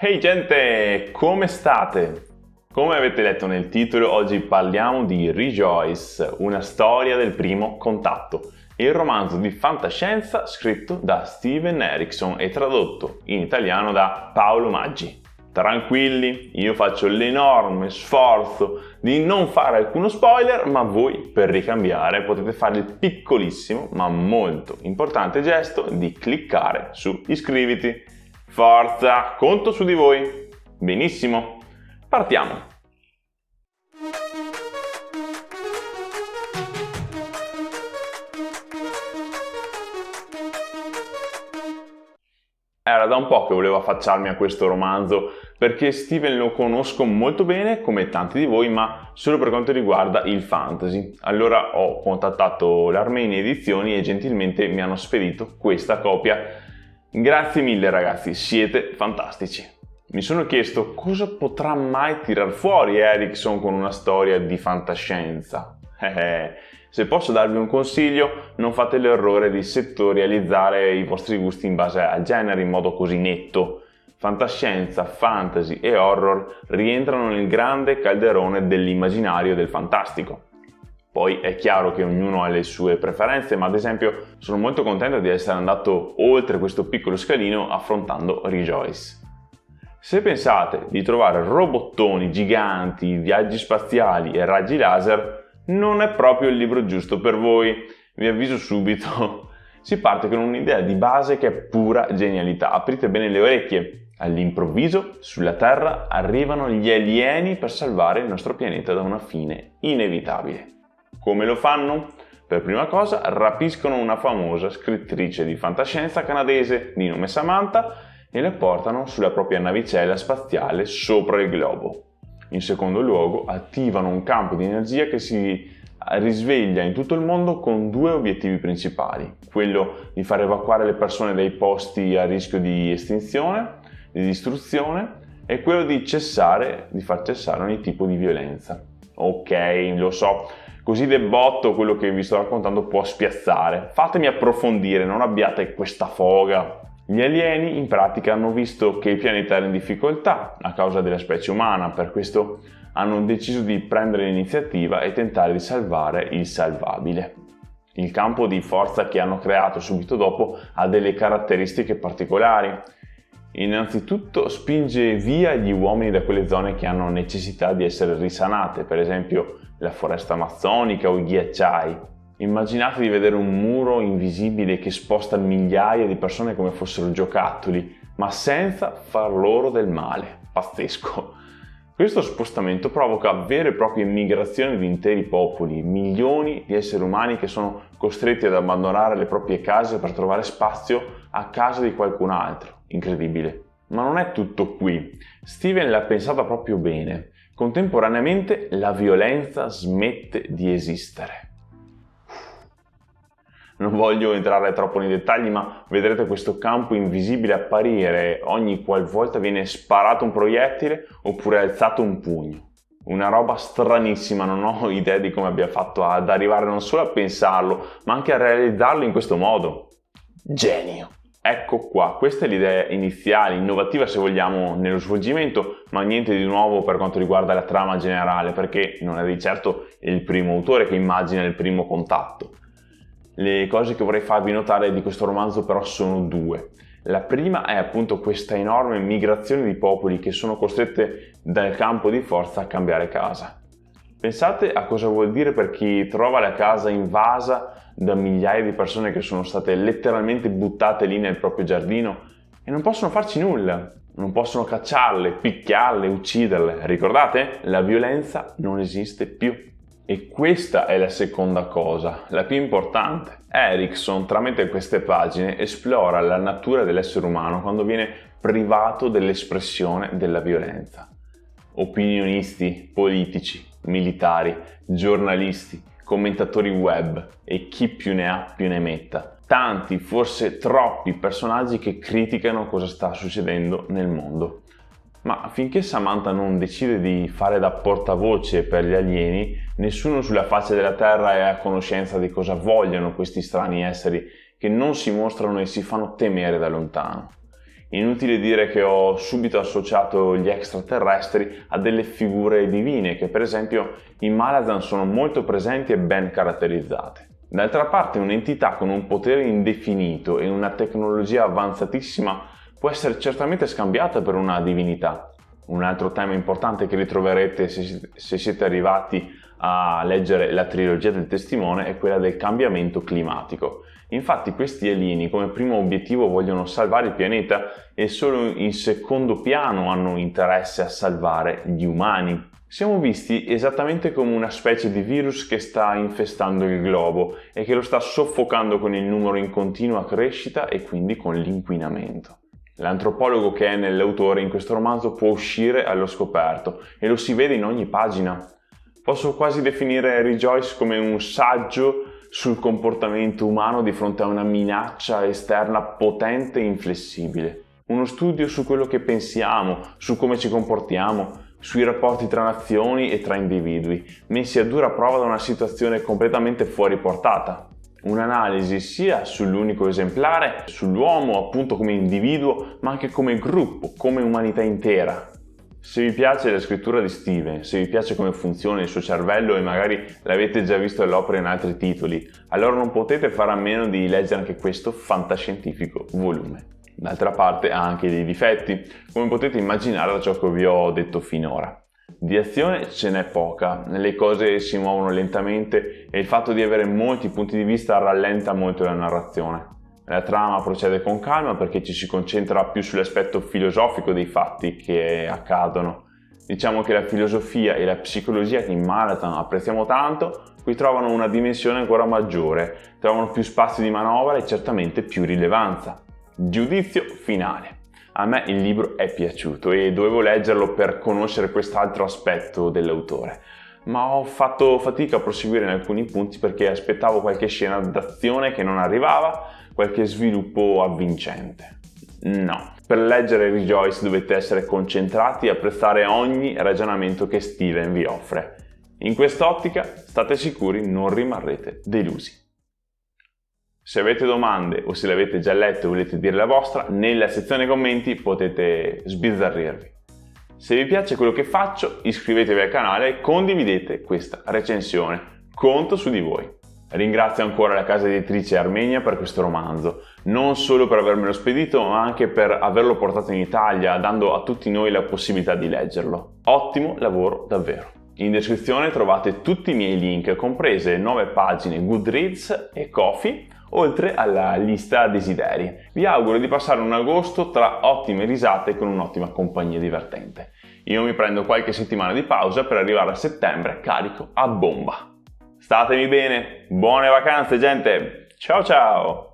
Ehi gente, come state? Come avete letto nel titolo, oggi parliamo di Rejoice, una storia del primo contatto, il romanzo di fantascienza scritto da Steven Erikson e tradotto in italiano da Paolo Maggi. Tranquilli, io faccio l'enorme sforzo di non fare alcuno spoiler, ma voi per ricambiare potete fare il piccolissimo ma molto importante gesto di cliccare su iscriviti. Forza, conto su di voi. Benissimo, partiamo. Era da un po' che volevo affacciarmi a questo romanzo perché Steven lo conosco molto bene come tanti di voi, ma solo per quanto riguarda il fantasy. Allora ho contattato l'Armenia Edizioni e gentilmente mi hanno spedito questa copia. Grazie mille ragazzi, siete fantastici. Mi sono chiesto cosa potrà mai tirar fuori Erikson con una storia di fantascienza. Se posso darvi un consiglio, non fate l'errore di settorializzare i vostri gusti in base al genere in modo così netto. Fantascienza, fantasy e horror rientrano nel grande calderone dell'immaginario del fantastico. Poi è chiaro che ognuno ha le sue preferenze, ma ad esempio sono molto contento di essere andato oltre questo piccolo scalino affrontando Rejoice. Se pensate di trovare robottoni giganti, viaggi spaziali e raggi laser, non è proprio il libro giusto per voi, vi avviso subito. Si parte con un'idea di base che è pura genialità, aprite bene le orecchie. All'improvviso, sulla Terra arrivano gli alieni per salvare il nostro pianeta da una fine inevitabile. Come lo fanno? Per prima cosa rapiscono una famosa scrittrice di fantascienza canadese di nome Samantha e la portano sulla propria navicella spaziale sopra il globo. In secondo luogo attivano un campo di energia che si risveglia in tutto il mondo con due obiettivi principali: quello di far evacuare le persone dai posti a rischio di estinzione, di distruzione, e quello di far cessare ogni tipo di violenza. Ok, lo so, così debotto quello che vi sto raccontando può spiazzare. Fatemi approfondire, non abbiate questa foga. Gli alieni in pratica hanno visto che il pianeta era in difficoltà a causa della specie umana, per questo hanno deciso di prendere l'iniziativa e tentare di salvare il salvabile. Il campo di forza che hanno creato subito dopo ha delle caratteristiche particolari. Innanzitutto spinge via gli uomini da quelle zone che hanno necessità di essere risanate, per esempio la foresta amazzonica o i ghiacciai. Immaginate di vedere un muro invisibile che sposta migliaia di persone come fossero giocattoli, ma senza far loro del male. Pazzesco! Questo spostamento provoca vere e proprie migrazioni di interi popoli, milioni di esseri umani che sono costretti ad abbandonare le proprie case per trovare spazio a casa di qualcun altro. Incredibile. Ma non è tutto qui. Steven l'ha pensata proprio bene. Contemporaneamente la violenza smette di esistere. Non voglio entrare troppo nei dettagli, ma vedrete questo campo invisibile apparire ogni qualvolta viene sparato un proiettile oppure alzato un pugno. Una roba stranissima, non ho idea di come abbia fatto ad arrivare non solo a pensarlo, ma anche a realizzarlo in questo modo. Genio! Ecco qua, questa è l'idea iniziale, innovativa se vogliamo nello svolgimento, ma niente di nuovo per quanto riguarda la trama generale, perché non è di certo il primo autore che immagina il primo contatto. Le cose che vorrei farvi notare di questo romanzo però sono due. La prima è appunto questa enorme migrazione di popoli che sono costrette dal campo di forza a cambiare casa. Pensate a cosa vuol dire per chi trova la casa invasa da migliaia di persone che sono state letteralmente buttate lì nel proprio giardino e non possono farci nulla, non possono cacciarle, picchiarle, ucciderle. Ricordate? La violenza non esiste più. E questa è la seconda cosa, la più importante. Erikson, tramite queste pagine, esplora la natura dell'essere umano quando viene privato dell'espressione della violenza. Opinionisti, politici, militari, giornalisti, commentatori web e chi più ne ha più ne metta. Tanti, forse troppi personaggi che criticano cosa sta succedendo nel mondo. Ma finché Samantha non decide di fare da portavoce per gli alieni, nessuno sulla faccia della Terra è a conoscenza di cosa vogliono questi strani esseri che non si mostrano e si fanno temere da lontano. Inutile dire che ho subito associato gli extraterrestri a delle figure divine che per esempio in Malazan sono molto presenti e ben caratterizzate. D'altra parte un'entità con un potere indefinito e una tecnologia avanzatissima può essere certamente scambiata per una divinità. Un altro tema importante che ritroverete se siete arrivati a leggere la trilogia del Testimone è quella del cambiamento climatico. Infatti questi alieni come primo obiettivo vogliono salvare il pianeta e solo in secondo piano hanno interesse a salvare gli umani. Siamo visti esattamente come una specie di virus che sta infestando il globo e che lo sta soffocando con il numero in continua crescita e quindi con l'inquinamento. L'antropologo che è nell'autore in questo romanzo può uscire allo scoperto e lo si vede in ogni pagina. Posso quasi definire Rejoice come un saggio sul comportamento umano di fronte a una minaccia esterna potente e inflessibile. Uno studio su quello che pensiamo, su come ci comportiamo, sui rapporti tra nazioni e tra individui, messi a dura prova da una situazione completamente fuori portata. Un'analisi sia sull'unico esemplare, sull'uomo appunto come individuo, ma anche come gruppo, come umanità intera. Se vi piace la scrittura di Steven, se vi piace come funziona il suo cervello e magari l'avete già visto all'opera in altri titoli, allora non potete fare a meno di leggere anche questo fantascientifico volume. D'altra parte ha anche dei difetti, come potete immaginare da ciò che vi ho detto finora. Di azione ce n'è poca, le cose si muovono lentamente e il fatto di avere molti punti di vista rallenta molto la narrazione. La trama procede con calma perché ci si concentra più sull'aspetto filosofico dei fatti che accadono. Diciamo che la filosofia e la psicologia che in Malazan apprezziamo tanto, qui trovano una dimensione ancora maggiore, trovano più spazio di manovra e certamente più rilevanza. Giudizio finale. A me il libro è piaciuto e dovevo leggerlo per conoscere quest'altro aspetto dell'autore, ma ho fatto fatica a proseguire in alcuni punti perché aspettavo qualche scena d'azione che non arrivava, qualche sviluppo avvincente. No, per leggere Rejoice dovete essere concentrati e apprezzare ogni ragionamento che Steven vi offre. In quest'ottica, state sicuri, non rimarrete delusi. Se avete domande o se l'avete già letto e volete dire la vostra, nella sezione commenti potete sbizzarrirvi. Se vi piace quello che faccio, iscrivetevi al canale e condividete questa recensione. Conto su di voi. Ringrazio ancora la casa editrice Armenia per questo romanzo, non solo per avermelo spedito, ma anche per averlo portato in Italia, dando a tutti noi la possibilità di leggerlo. Ottimo lavoro davvero. In descrizione trovate tutti i miei link, comprese 9 pagine Goodreads e Ko-fi, oltre alla lista desideri. Vi auguro di passare un agosto tra ottime risate con un'ottima compagnia divertente. Io mi prendo qualche settimana di pausa per arrivare a settembre carico a bomba. Statemi bene, buone vacanze gente, ciao ciao!